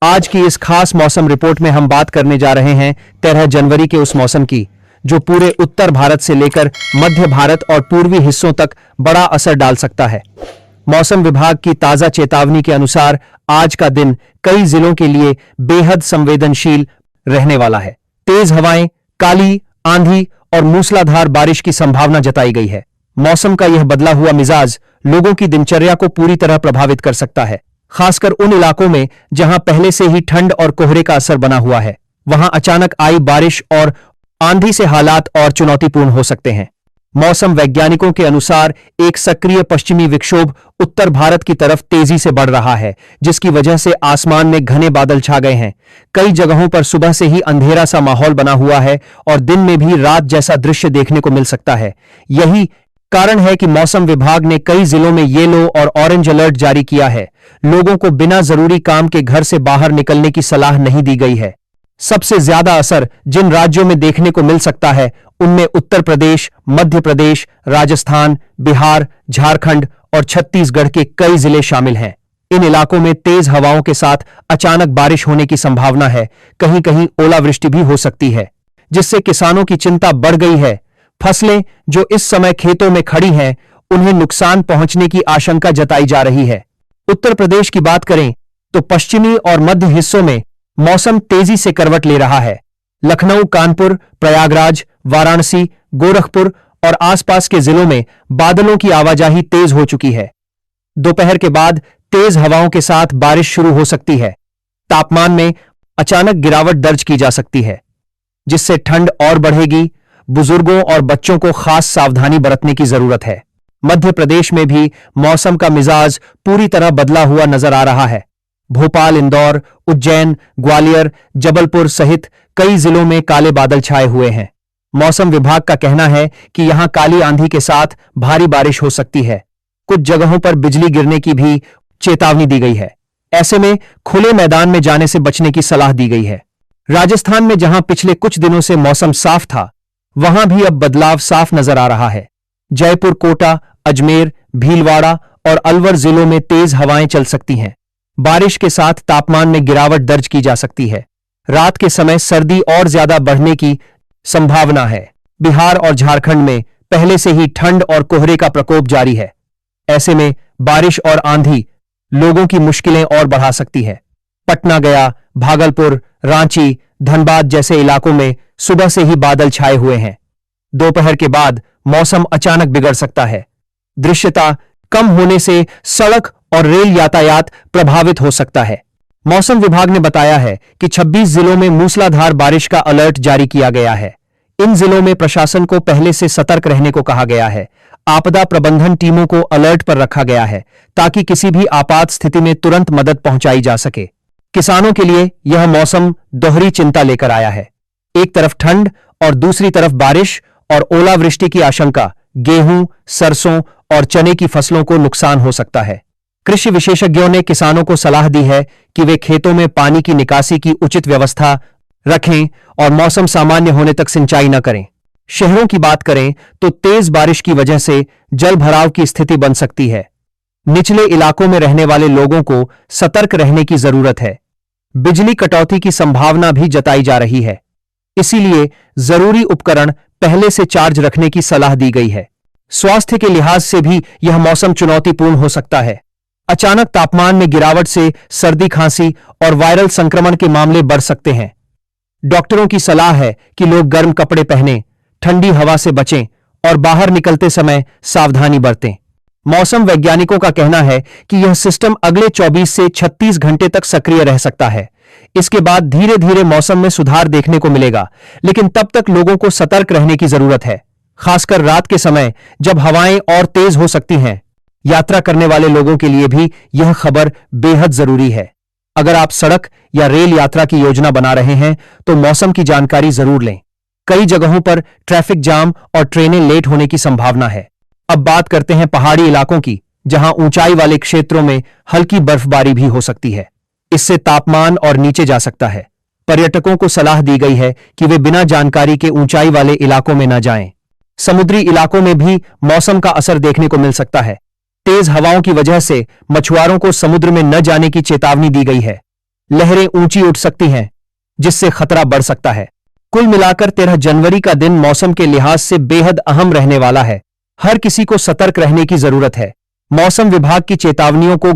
आज की इस खास मौसम रिपोर्ट में हम बात करने जा रहे हैं 13 जनवरी के उस मौसम की जो पूरे उत्तर भारत से लेकर मध्य भारत और पूर्वी हिस्सों तक बड़ा असर डाल सकता है। मौसम विभाग की ताजा चेतावनी के अनुसार आज का दिन कई जिलों के लिए बेहद संवेदनशील रहने वाला है। तेज हवाएं, काली आंधी और मूसलाधार बारिश की संभावना जताई गई है। मौसम का यह बदला हुआ मिजाज लोगों की दिनचर्या को पूरी तरह प्रभावित कर सकता है, खासकर उन इलाकों में जहां पहले से ही ठंड और कोहरे का असर बना हुआ है। वहां अचानक आई बारिश और आंधी से हालात और चुनौतीपूर्ण हो सकते हैं। मौसम वैज्ञानिकों के अनुसार एक सक्रिय पश्चिमी विक्षोभ उत्तर भारत की तरफ तेजी से बढ़ रहा है, जिसकी वजह से आसमान में घने बादल छा गए हैं। कई जगहों पर सुबह से ही अंधेरा सा माहौल बना हुआ है और दिन में भी रात जैसा दृश्य देखने को मिल सकता है। यही कारण है कि मौसम विभाग ने कई जिलों में येलो और ऑरेंज अलर्ट जारी किया है। लोगों को बिना जरूरी काम के घर से बाहर निकलने की सलाह नहीं दी गई है। सबसे ज्यादा असर जिन राज्यों में देखने को मिल सकता है उनमें उत्तर प्रदेश, मध्य प्रदेश, राजस्थान, बिहार, झारखंड और छत्तीसगढ़ के कई जिले शामिल हैं। इन इलाकों में तेज हवाओं के साथ अचानक बारिश होने की संभावना है। कहीं कहीं ओलावृष्टि भी हो सकती है, जिससे किसानों की चिंता बढ़ गई है। फसलें जो इस समय खेतों में खड़ी हैं, उन्हें नुकसान पहुंचने की आशंका जताई जा रही है। उत्तर प्रदेश की बात करें तो पश्चिमी और मध्य हिस्सों में मौसम तेजी से करवट ले रहा है। लखनऊ, कानपुर, प्रयागराज, वाराणसी, गोरखपुर और आसपास के जिलों में बादलों की आवाजाही तेज हो चुकी है। दोपहर के बाद तेज हवाओं के साथ बारिश शुरू हो सकती है। तापमान में अचानक गिरावट दर्ज की जा सकती है, जिससे ठंड और बढ़ेगी। बुजुर्गों और बच्चों को खास सावधानी बरतने की जरूरत है। मध्य प्रदेश में भी मौसम का मिजाज पूरी तरह बदला हुआ नजर आ रहा है। भोपाल, इंदौर, उज्जैन, ग्वालियर, जबलपुर सहित कई जिलों में काले बादल छाए हुए हैं। मौसम विभाग का कहना है कि यहां काली आंधी के साथ भारी बारिश हो सकती है। कुछ जगहों पर बिजली गिरने की भी चेतावनी दी गई है। ऐसे में खुले मैदान में जाने से बचने की सलाह दी गई है। राजस्थान में जहां पिछले कुछ दिनों से मौसम साफ था, वहां भी अब बदलाव साफ नजर आ रहा है। जयपुर, कोटा, अजमेर, भीलवाड़ा और अलवर जिलों में तेज हवाएं चल सकती हैं। बारिश के साथ तापमान में गिरावट दर्ज की जा सकती है। रात के समय सर्दी और ज्यादा बढ़ने की संभावना है। बिहार और झारखंड में पहले से ही ठंड और कोहरे का प्रकोप जारी है। ऐसे में बारिश और आंधी लोगों की मुश्किलें और बढ़ा सकती है। पटना, गया, भागलपुर, रांची, धनबाद जैसे इलाकों में सुबह से ही बादल छाए हुए हैं। दोपहर के बाद मौसम अचानक बिगड़ सकता है। दृश्यता कम होने से सड़क और रेल यातायात प्रभावित हो सकता है। मौसम विभाग ने बताया है कि 26 जिलों में मूसलाधार बारिश का अलर्ट जारी किया गया है। इन जिलों में प्रशासन को पहले से सतर्क रहने को कहा गया है। आपदा प्रबंधन टीमों को अलर्ट पर रखा गया है ताकि किसी भी आपात स्थिति में तुरंत मदद पहुंचाई जा सके। किसानों के लिए यह मौसम दोहरी चिंता लेकर आया है। एक तरफ ठंड और दूसरी तरफ बारिश और ओलावृष्टि की आशंका गेहूं, सरसों और चने की फसलों को नुकसान हो सकता है। कृषि विशेषज्ञों ने किसानों को सलाह दी है कि वे खेतों में पानी की निकासी की उचित व्यवस्था रखें और मौसम सामान्य होने तक सिंचाई न करें। शहरों की बात करें तो तेज बारिश की वजह से जल भराव की स्थिति बन सकती है। निचले इलाकों में रहने वाले लोगों को सतर्क रहने की जरूरत है। बिजली कटौती की संभावना भी जताई जा रही है, इसीलिए जरूरी उपकरण पहले से चार्ज रखने की सलाह दी गई है। स्वास्थ्य के लिहाज से भी यह मौसम चुनौतीपूर्ण हो सकता है। अचानक तापमान में गिरावट से सर्दी, खांसी और वायरल संक्रमण के मामले बढ़ सकते हैं। डॉक्टरों की सलाह है कि लोग गर्म कपड़े पहनें, ठंडी हवा से बचें और बाहर निकलते समय सावधानी बरतें। मौसम वैज्ञानिकों का कहना है कि यह सिस्टम अगले 24 से 36 घंटे तक सक्रिय रह सकता है। इसके बाद धीरे धीरे मौसम में सुधार देखने को मिलेगा, लेकिन तब तक लोगों को सतर्क रहने की जरूरत है, खासकर रात के समय जब हवाएं और तेज हो सकती हैं। यात्रा करने वाले लोगों के लिए भी यह खबर बेहद जरूरी है। अगर आप सड़क या रेल यात्रा की योजना बना रहे हैं तो मौसम की जानकारी जरूर लें। कई जगहों पर ट्रैफिक जाम और ट्रेनें लेट होने की संभावना है। अब बात करते हैं पहाड़ी इलाकों की, जहां ऊंचाई वाले क्षेत्रों में हल्की बर्फबारी भी हो सकती है। इससे तापमान और नीचे जा सकता है। पर्यटकों को सलाह दी गई है कि वे बिना जानकारी के ऊंचाई वाले इलाकों में न जाएं। समुद्री इलाकों में भी मौसम का असर देखने को मिल सकता है। तेज हवाओं की वजह से मछुआरों को समुद्र में न जाने की चेतावनी दी गई है। लहरें ऊंची उठ सकती हैं, जिससे खतरा बढ़ सकता है। कुल मिलाकर 13 जनवरी का दिन मौसम के लिहाज से बेहद अहम रहने वाला है। हर किसी को सतर्क रहने की जरूरत है। मौसम विभाग की चेतावनियों को